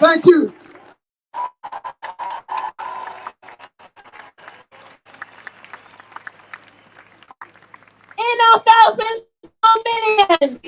Thank you. In our thousands or millions.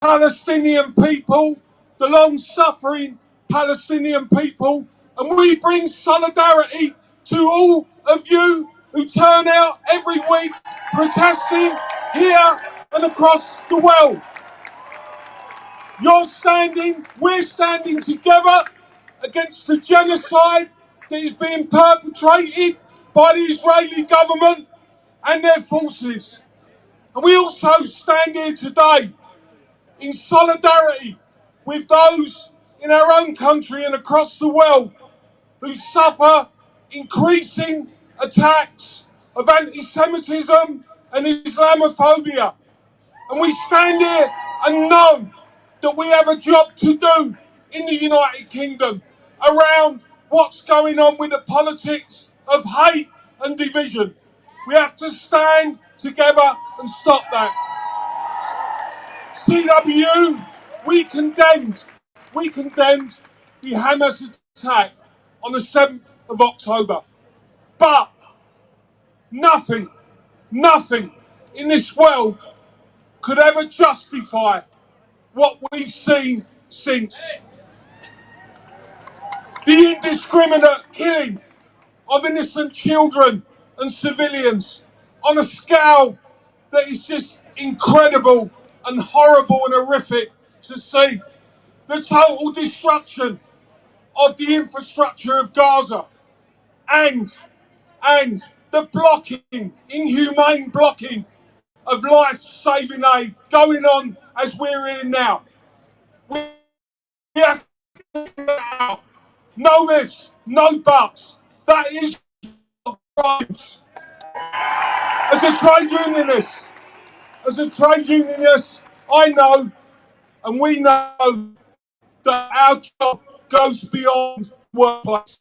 Palestinian people, the long-suffering Palestinian people, and we bring solidarity to all of you who turn out every week protesting here and across the world. We're standing together against the genocide that is being perpetrated by the Israeli government and their forces. And we also stand here today in solidarity with those in our own country and across the world who suffer increasing attacks of anti-Semitism and Islamophobia. And we stand here and know that we have a job to do in the United Kingdom around what's going on with the politics of hate and division. We have to stand together and stop that. CW, we condemned the Hamas attack on the 7th of October. But nothing in this world could ever justify what we've seen since. The indiscriminate killing of innocent children and civilians on a scale that is just incredible and horrible and horrific to see. The total destruction of the infrastructure of Gaza and the blocking, inhumane blocking of life-saving aid going on as we're here now. We have to get that out. No ifs, no buts. That is crimes. As a trade unionist, I know and we know that our job goes beyond workplace.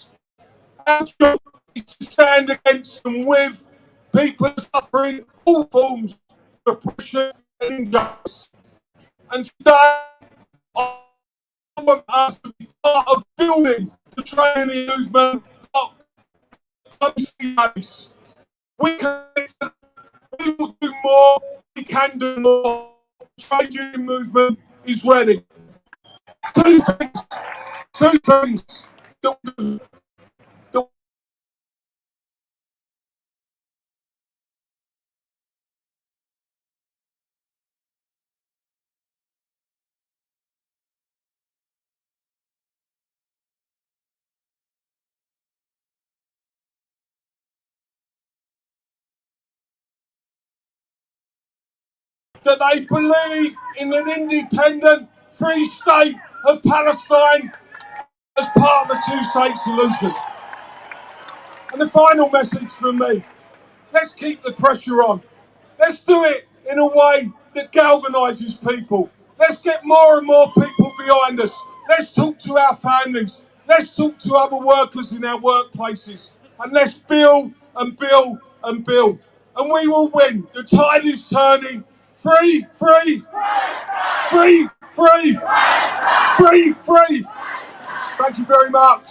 Our job is to stand against and with people suffering all forms of oppression and injustice. And today, I want us to be part of building the trade union movement up close. We will do more, we can do more. The trade union movement is ready. Two things that they believe in an independent, free state of Palestine as part of a two-state solution. And the final message from me, let's keep the pressure on. Let's do it in a way that galvanises people. Let's get more and more people behind us. Let's talk to our families. Let's talk to other workers in our workplaces. And let's build and build and build. And we will win. The tide is turning. Free, free, free, free, free, free. Thank you very much.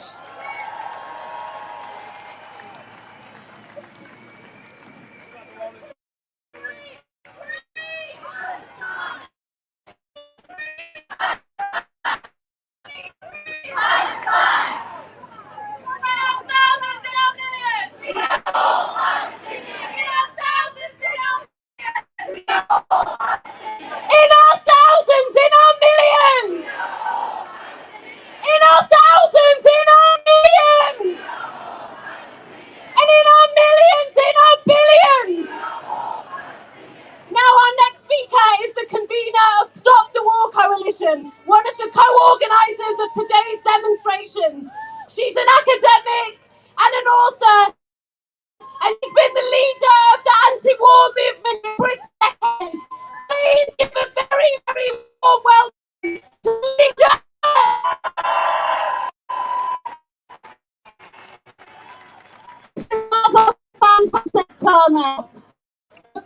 turnout.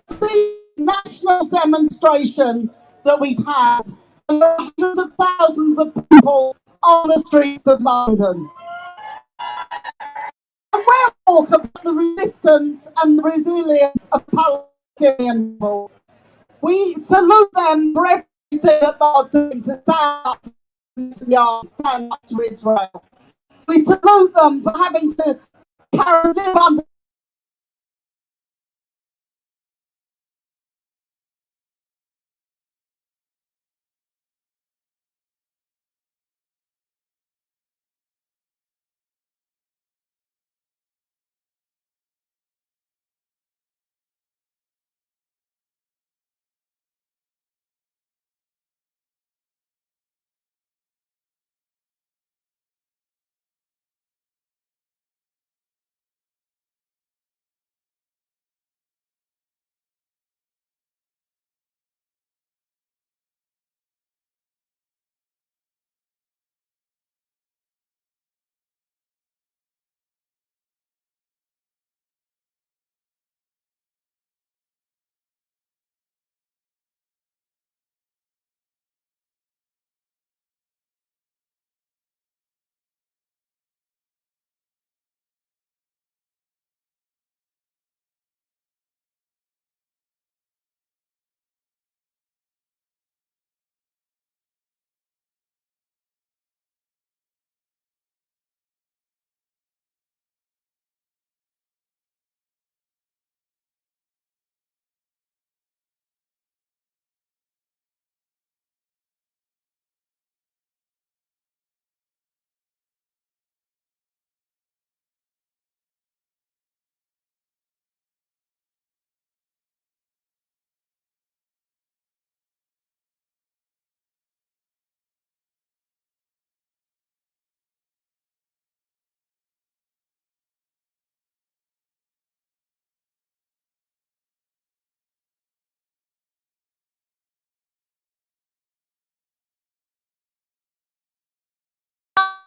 The national demonstration that we've had, and there are hundreds of thousands of people on the streets of London. And we're talking about the resistance and the resilience of Palestinian people. We salute them for everything that they're doing to stand up stand up to Israel. We salute them for having to live under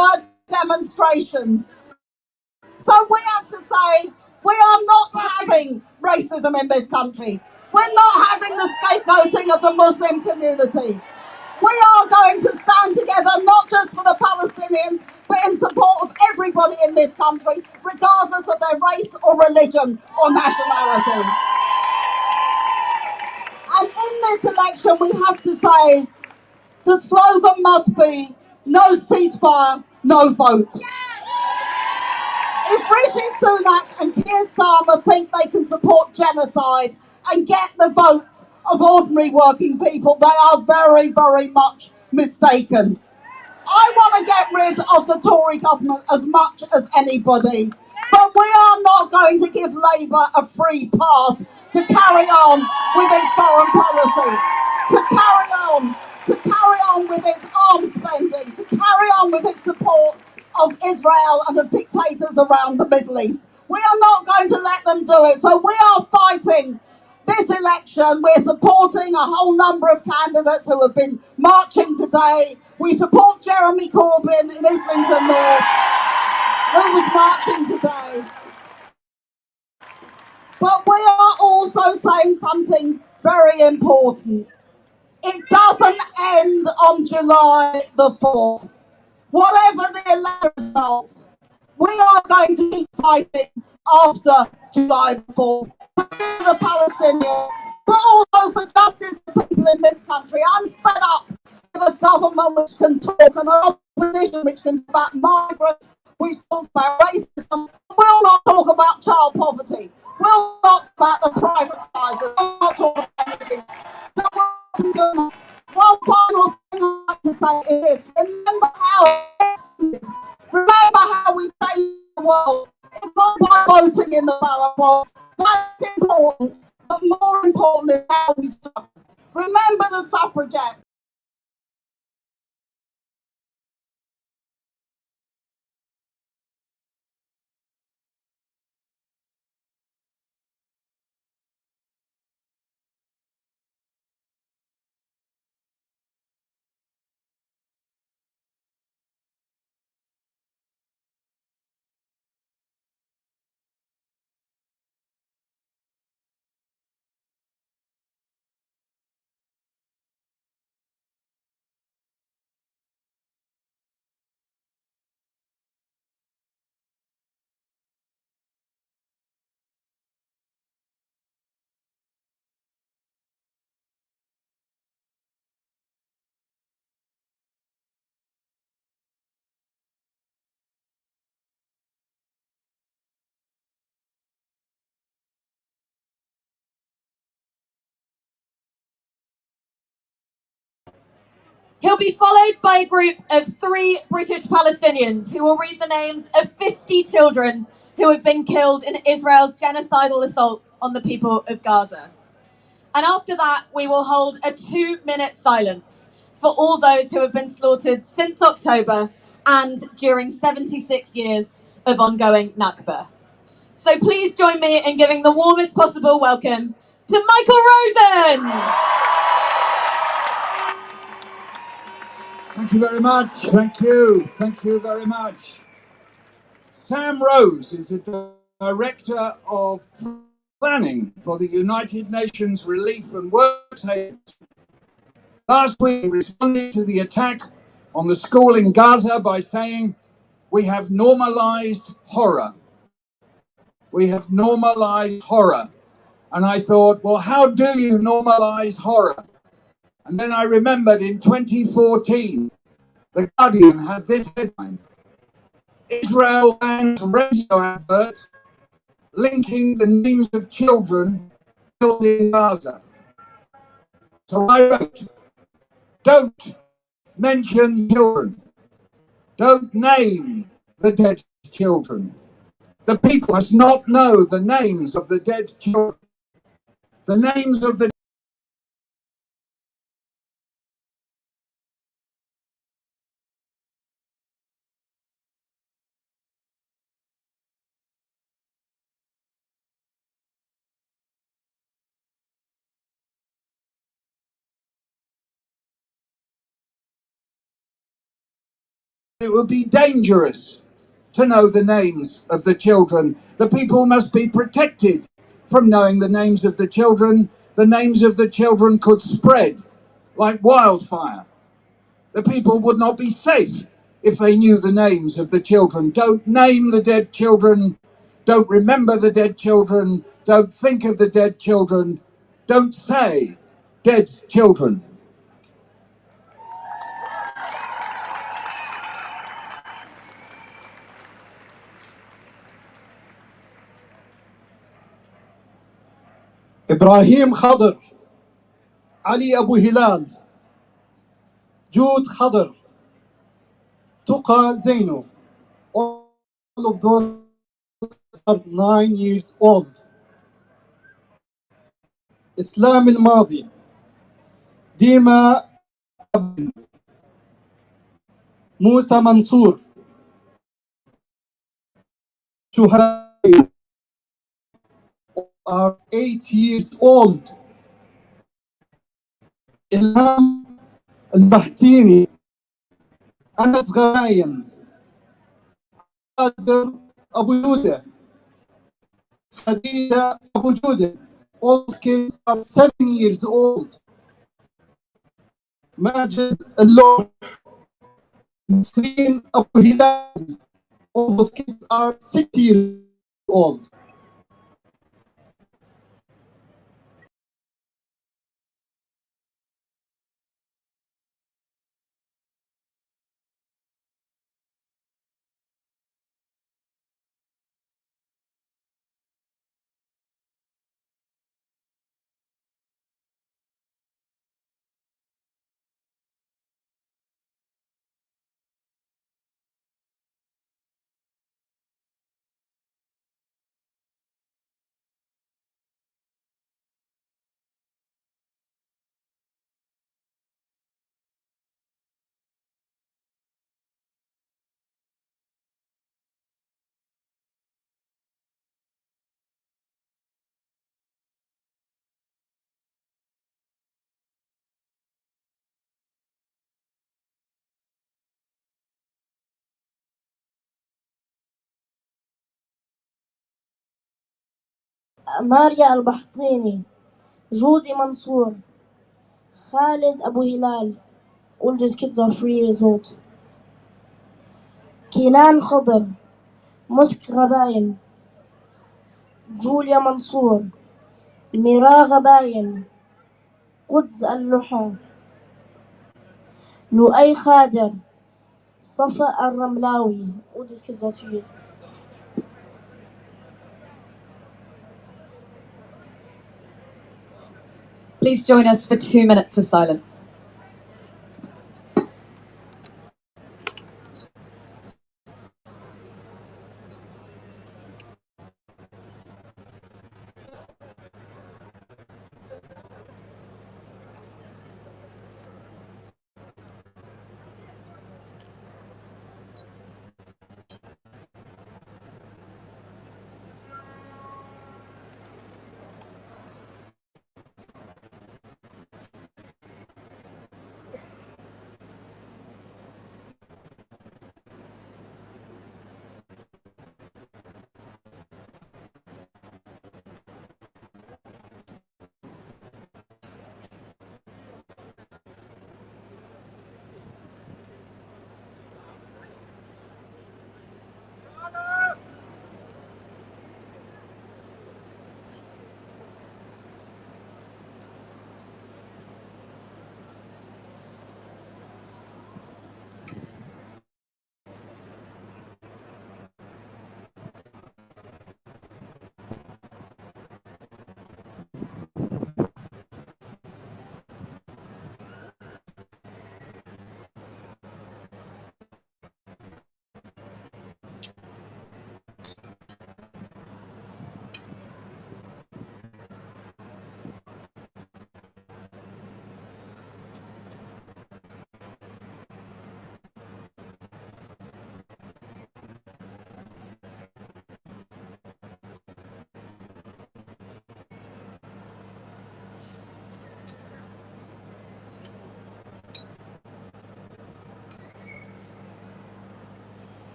our demonstrations. So we have to say we are not having racism in this country. We're not having the scapegoating of the Muslim community. We are going to stand together not just for the Palestinians, but in support of everybody in this country, regardless of their race or religion or nationality. And in this election, we have to say the slogan must be no ceasefire, no vote. If Rishi Sunak and Keir Starmer think they can support genocide and get the votes of ordinary working people, they are very, very much mistaken. I want to get rid of the Tory government as much as anybody, but we are not going to give Labour a free pass to carry on with its foreign policy, to carry on with its arms spending, to carry on with its support of Israel and of dictators around the Middle East. We are not going to let them do it. So we are fighting this election. We're supporting a whole number of candidates who have been marching today. We support Jeremy Corbyn in Islington North, who was marching today. But we are also saying something very important. It doesn't end on July the 4th. Whatever the election results, we are going to keep fighting after July the 4th for the Palestinians, but also for justice for people in this country. I'm fed up with a government which can talk and an opposition which can talk about migrants, which talk about racism, will not talk about child poverty, will not talk about the privatisers, will not talk about anything. So one final thing I'd like to say is remember how we change the world. It's not by voting in the ballot box. That's important, but more important is how we start. Remember the suffragettes. He'll be followed by a group of 3 British Palestinians who will read the names of 50 children who have been killed in Israel's genocidal assault on the people of Gaza. And after that, we will hold a 2-minute silence for all those who have been slaughtered since October and during 76 years of ongoing Nakba. So please join me in giving the warmest possible welcome to Michael Rosen. Thank you very much. Thank you. Thank you very much. Sam Rose is the Director of Planning for the United Nations Relief and Work Agency. Last week, he responded to the attack on the school in Gaza by saying, "We have normalized horror. We have normalized horror." And I thought, well, how do you normalize horror? And then I remembered in 2014, The Guardian had this headline: Israel bans radio advert linking the names of children killed in Gaza. So I wrote, don't mention children. Don't name the dead children. The people must not know the names of the dead children. The names of the it would be dangerous to know the names of the children. The people must be protected from knowing the names of the children. The names of the children could spread like wildfire. The people would not be safe if they knew the names of the children. Don't name the dead children. Don't remember the dead children. Don't think of the dead children. Don't say dead children. إبراهيم خضر، علي أبو هلال، جود خضر، تقى زينو. All of those are 9 years old. إسلام الماضي، ديما، موسى منصور، شهداء are 8 years old. إلهام البحتيني، أنس غنايم، قادر أبو جودة، خديجة أبو جودة. All kids are 7 years old. ماجد اللوح، نسرين أبو هلال. All those kids are 6 years old. ماريا البحطيني، جودي منصور، خالد أبو هلال. All these kids are 3 years old. كينان خضر، مسك غباين، جوليا منصور، ميرا غباين، قدس اللحى، لؤي خادر، صفاء الرملاوي. All these kids are 2 years old. Please join us for 2 minutes of silence.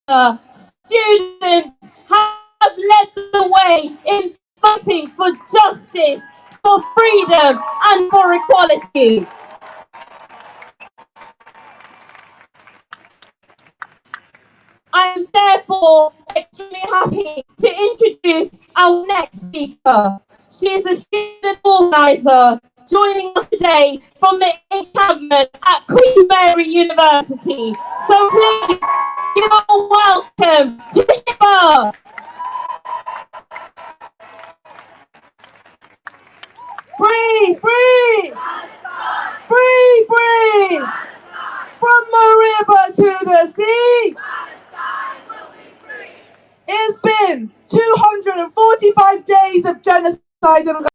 students have led the way in fighting for justice, for freedom and for equality. I am therefore extremely happy to introduce our next speaker. She is a student organiser joining us today from the encampment at Queen Mary University. So please give a welcome to Hiba. Free, free, free, free, from the river to the sea. It's been 245 days of genocide and